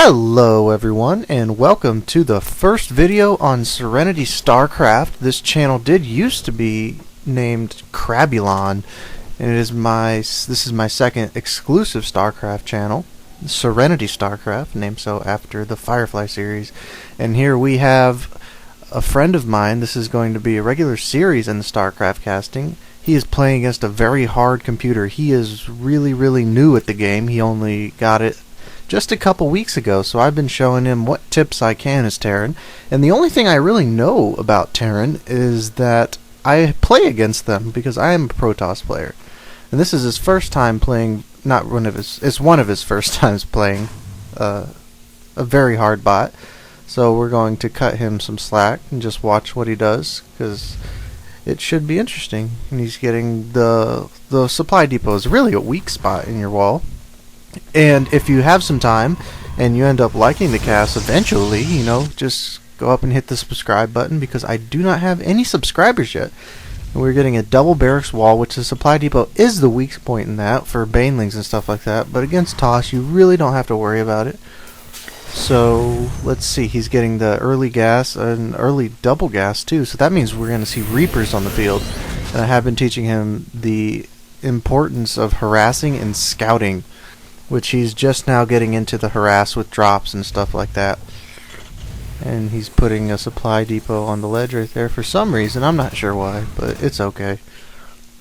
Hello everyone, and welcome to the first video on Serenity StarCraft. This channel did used to be named Crabulon, and this is my second exclusive StarCraft channel, Serenity StarCraft, named so after the Firefly series. And here we have a friend of mine. This is going to be a regular series in the StarCraft casting. He is playing against a very hard computer. He is really new at the game. He only got it just a couple weeks ago, so I've been showing him what tips I can as Terran. And the only thing I really know about Terran is that I play against them because I am a Protoss player. And this is his first time playing, it's one of his first times playing a very hard bot. So we're going to cut him some slack and just watch what he does, because it should be interesting. And he's getting the supply depot is really a weak spot in your wall. And if you have some time and you end up liking the cast eventually, just go up and hit the subscribe button, because I do not have any subscribers yet. And we're getting a double barracks wall, which the supply depot is the weak point in that for banelings and stuff like that. But against Toss, you really don't have to worry about it. So let's see, he's getting the early gas and early double gas too. So that means we're going to see Reapers on the field. And I have been teaching him the importance of harassing and scouting, which he's just now getting into the harass with drops and stuff like that. And he's putting a supply depot on the ledge right there for some reason. I'm not sure why, but it's okay.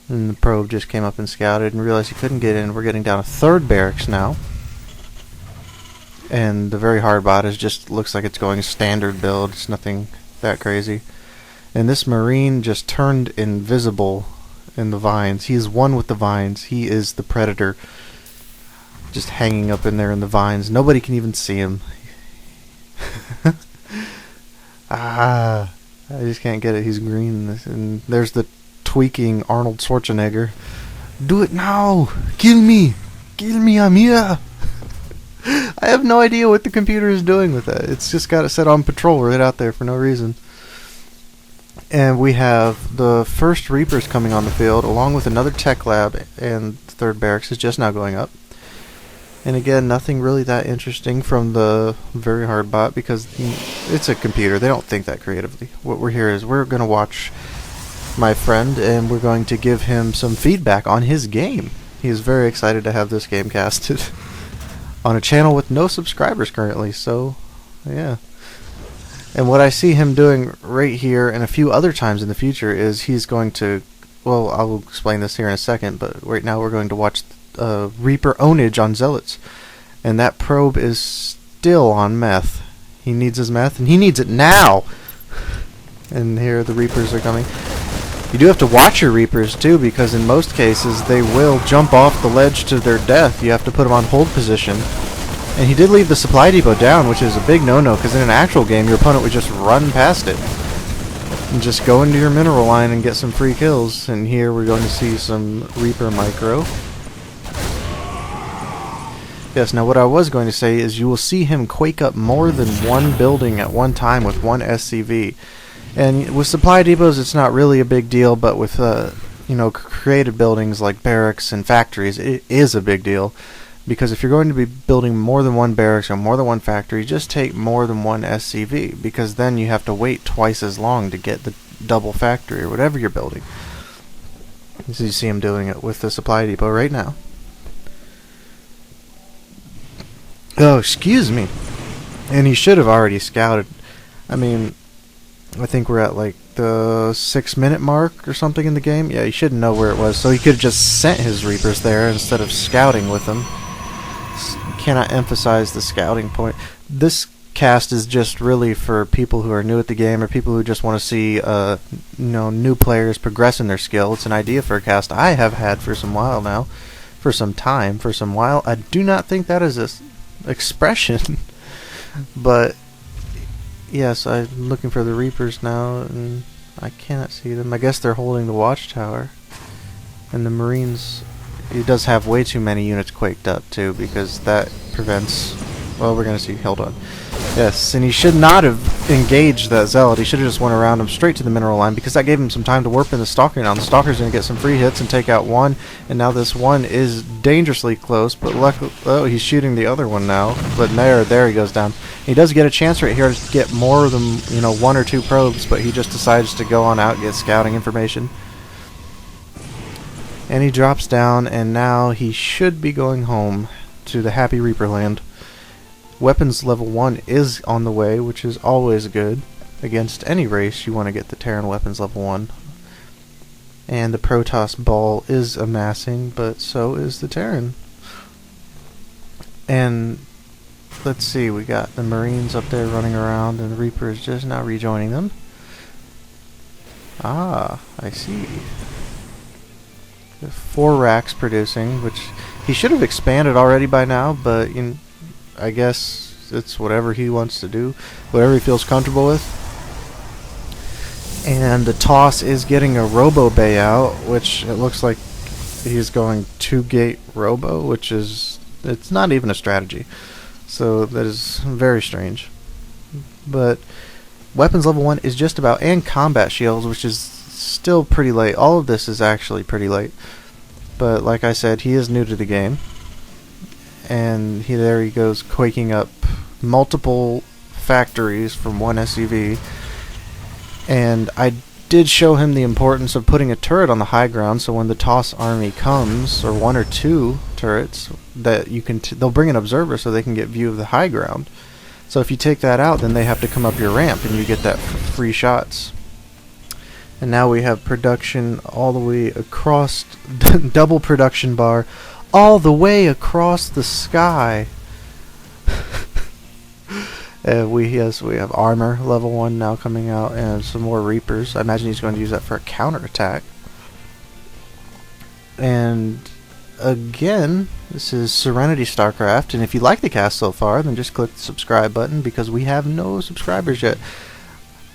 And the probe just came up and scouted and realized he couldn't get in. We're getting down a third barracks now. And the very hard bot just looks like it's going standard build. It's nothing that crazy. And this Marine just turned invisible in the vines. He is one with the vines. He is the predator, just hanging up in there in the vines. Nobody can even see him. I just can't get it. He's green. And there's the tweaking Arnold Schwarzenegger. Do it now! Kill me! Kill me, I'm here! I have no idea what the computer is doing with that. It's just got it set on patrol right out there for no reason. And we have the first Reapers coming on the field, along with another tech lab, and the third barracks is just now going up. And again, nothing really that interesting from the very hard bot, because it's a computer. They don't think that creatively. What we're here is we're going to watch my friend, and we're going to give him some feedback on his game. He is very excited to have this game casted on a channel with no subscribers currently, so yeah. And what I see him doing right here and a few other times in the future is he's going to, well, I'll explain this here in a second, but right now we're going to watch Reaper ownage on Zealots, and that probe is still on meth. He needs his meth, and he needs it now. And here the Reapers are coming. You do have to watch your Reapers too, because in most cases they will jump off the ledge to their death. You have to put them on hold position. And he did leave the supply depot down, which is a big no-no, because in an actual game your opponent would just run past it and just go into your mineral line and get some free kills. And here we're going to see some Reaper micro. Yes, now what I was going to say is you will see him quake up more than one building at one time with one SCV. And with supply depots it's not really a big deal, but with created buildings like barracks and factories, it is a big deal. Because if you're going to be building more than one barracks or more than one factory, just take more than one SCV, because then you have to wait twice as long to get the double factory or whatever you're building. So you see him doing it with the supply depot right now. Oh, excuse me. And he should have already scouted. I mean, I think we're at like the 6-minute mark or something in the game. Yeah, he should know where it was, so he could have just sent his Reapers there instead of scouting with them. Cannot emphasize the scouting point. This cast is just really for people who are new at the game, or people who just want to see new players progress in their skill. It's an idea for a cast I have had for some while now. For some time, for some while. I do not think that is a expression. But yes, I'm looking for the Reapers now, and I cannot see them. I guess they're holding the watchtower. And the Marines, he does have way too many units quaked up too, because that prevents, well, we're going to see, hold on. Yes, and he should not have engaged that Zealot. He should have just went around him straight to the mineral line, because that gave him some time to warp in the Stalker. Now the Stalker's going to get some free hits and take out one, and now this one is dangerously close, but luckily, oh, he's shooting the other one now. But there he goes down. He does get a chance right here to get more than, you know, 1 or 2 probes, but he just decides to go on out and get scouting information. And he drops down, and now he should be going home to the Happy Reaper land. Weapons level 1 is on the way, which is always good. Against any race, you want to get the Terran weapons level 1. And the Protoss ball is amassing, but so is the Terran. And let's see, we got the Marines up there running around, and the Reaper is just now rejoining them. Ah, I see. 4 racks producing, which he should have expanded already by now, but you know, I guess it's whatever he wants to do, whatever he feels comfortable with. And the Toss is getting a Robo Bay out, which it looks like he's going 2-gate Robo, which is, it's not even a strategy. So that is very strange. But weapons level 1 is just about, and combat shields, which is still pretty late. All of this is actually pretty late. But like I said, he is new to the game. And there he goes, quaking up multiple factories from one SUV. And I did show him the importance of putting a turret on the high ground, so when the Toss army comes, or 1 or 2 turrets, that you can they'll bring an observer so they can get view of the high ground. So if you take that out, then they have to come up your ramp, and you get that free shots. And now we have production all the way across, double production bar, all the way across the sky. We have armor level 1 now coming out, and some more Reapers. I imagine he's going to use that for a counterattack. And again, this is Serenity StarCraft, and if you like the cast so far, then just click the subscribe button, because we have no subscribers yet.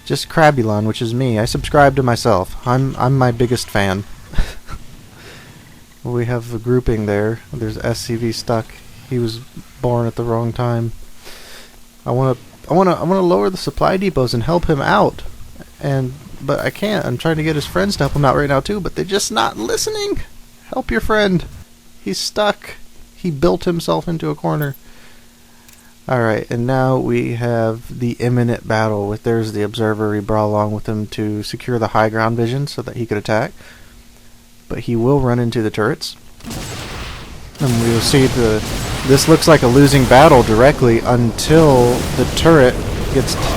Just Crabulon, which is me. I subscribe to myself. I'm my biggest fan. We have a grouping there. There's SCV stuck. He was born at the wrong time. I wanna lower the supply depots and help him out, but I can't. I'm trying to get his friends to help him out right now too, but they're just not listening. Help your friend. He's stuck. He built himself into a corner. Alright, and now we have the imminent battle. There's the observer. We brought along with him to secure the high ground vision so that he could attack. But he will run into the turrets. And we will see this looks like a losing battle directly until the turret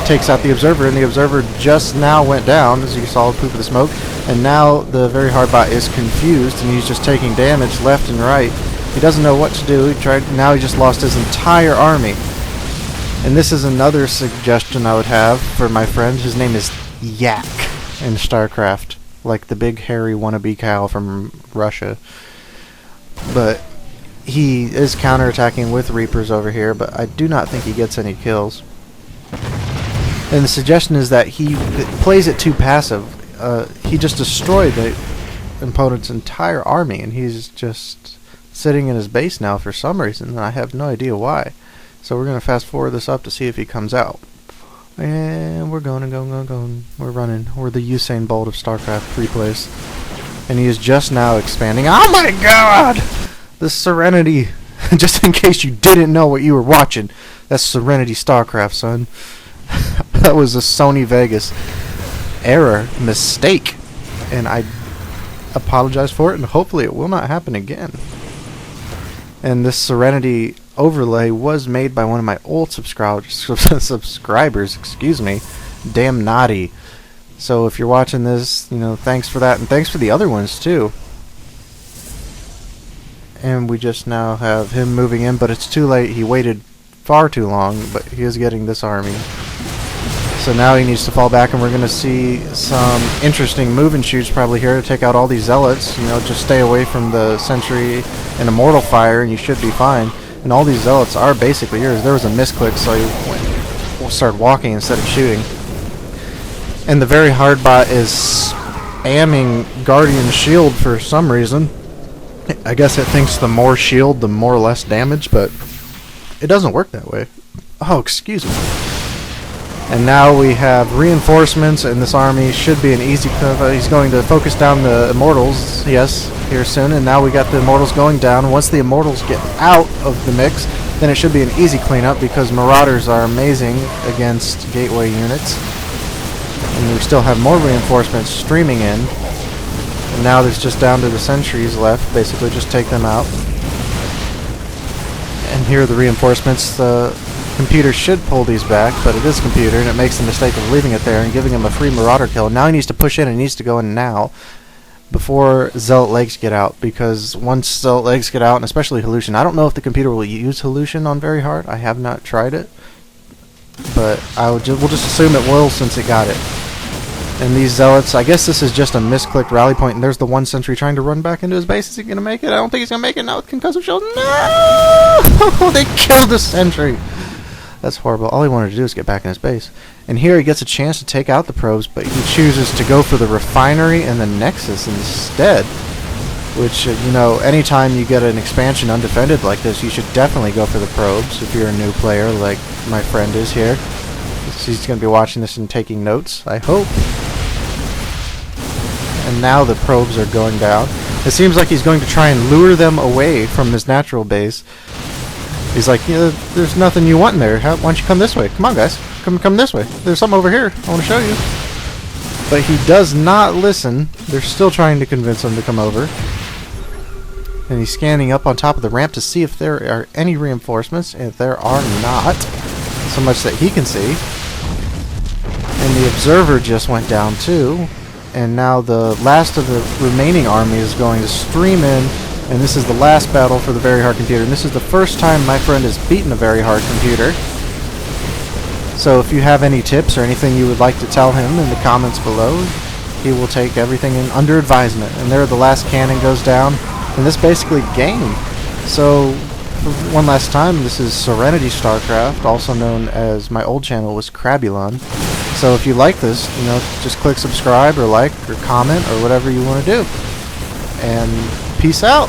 takes out the observer, and the observer just now went down, as you saw the poop of the smoke, and now the very hard bot is confused, and he's just taking damage left and right. He doesn't know what to do. Now he just lost his entire army. And this is another suggestion I would have for my friend. His name is Yaak in StarCraft, like the big hairy wannabe cow from Russia. But he is counterattacking with Reapers over here, but I do not think he gets any kills. And the suggestion is that he plays it too passive. He just destroyed the opponent's entire army, and he's just sitting in his base now for some reason, and I have no idea why. So we're going to fast forward this up to see if he comes out. And we're going. We're running. We're the Usain Bolt of StarCraft replays. And he is just now expanding. Oh my god! The Serenity. Just in case you didn't know what you were watching. That's Serenity StarCraft, son. That was a Sony Vegas error, mistake. And I apologize for it, and hopefully it will not happen again. And this Serenity overlay was made by one of my old subscribers, excuse me, Damn Naughty. So if you're watching this, you know, thanks for that, and thanks for the other ones too. And we just now have him moving in, but it's too late. He waited far too long, but he is getting this army. So now he needs to fall back, and we're going to see some interesting move and shoots probably here to take out all these zealots. You know, just stay away from the sentry and immortal fire, and you should be fine. And all these zealots are basically yours. There was a misclick, so he started walking instead of shooting. And the very hard bot is spamming Guardian Shield for some reason. I guess it thinks the more shield, the more less damage, but it doesn't work that way. Oh, excuse me. And now we have reinforcements, and this army should be an easy. He's going to focus down the Immortals, yes, here soon. And now we got the Immortals going down. Once the Immortals get out of the mix, then it should be an easy cleanup because Marauders are amazing against Gateway units. And we still have more reinforcements streaming in. And now there's just down to the sentries left. Basically, just take them out. And here are the reinforcements. The computer should pull these back, but it is a computer, and it makes the mistake of leaving it there and giving him a free Marauder kill. Now he needs to push in, and he needs to go in now before Zealot Legs get out, because once Zealot Legs get out, and especially Hallucian, I don't know if the computer will use Hallucian on very hard. I have not tried it, but we'll just assume it will since it got it. And these Zealots, I guess this is just a misclicked rally point, and there's the one sentry trying to run back into his base. Is he going to make it? I don't think he's going to make it now with concussive shells. No! They killed the sentry! That's horrible. All he wanted to do is get back in his base. And here he gets a chance to take out the probes, but he chooses to go for the refinery and the Nexus instead. Which, you know, anytime you get an expansion undefended like this, you should definitely go for the probes if you're a new player like my friend is here. He's going to be watching this and taking notes, I hope. And now the probes are going down. It seems like he's going to try and lure them away from his natural base. He's like, there's nothing you want in there. Why don't you come this way? Come on, guys. Come this way. There's something over here I want to show you. But he does not listen. They're still trying to convince him to come over. And he's scanning up on top of the ramp to see if there are any reinforcements. And there are not. So much that he can see. And the observer just went down too. And now the last of the remaining army is going to stream in. And this is the last battle for the Very Hard Computer. And this is the first time my friend has beaten a Very Hard Computer. So if you have any tips or anything you would like to tell him in the comments below, he will take everything under advisement. And there the last cannon goes down. And this basically game. So one last time, this is Serenity StarCraft, also known as my old channel was Crabulon. So if you like this, just click subscribe or like or comment or whatever you want to do. And peace out.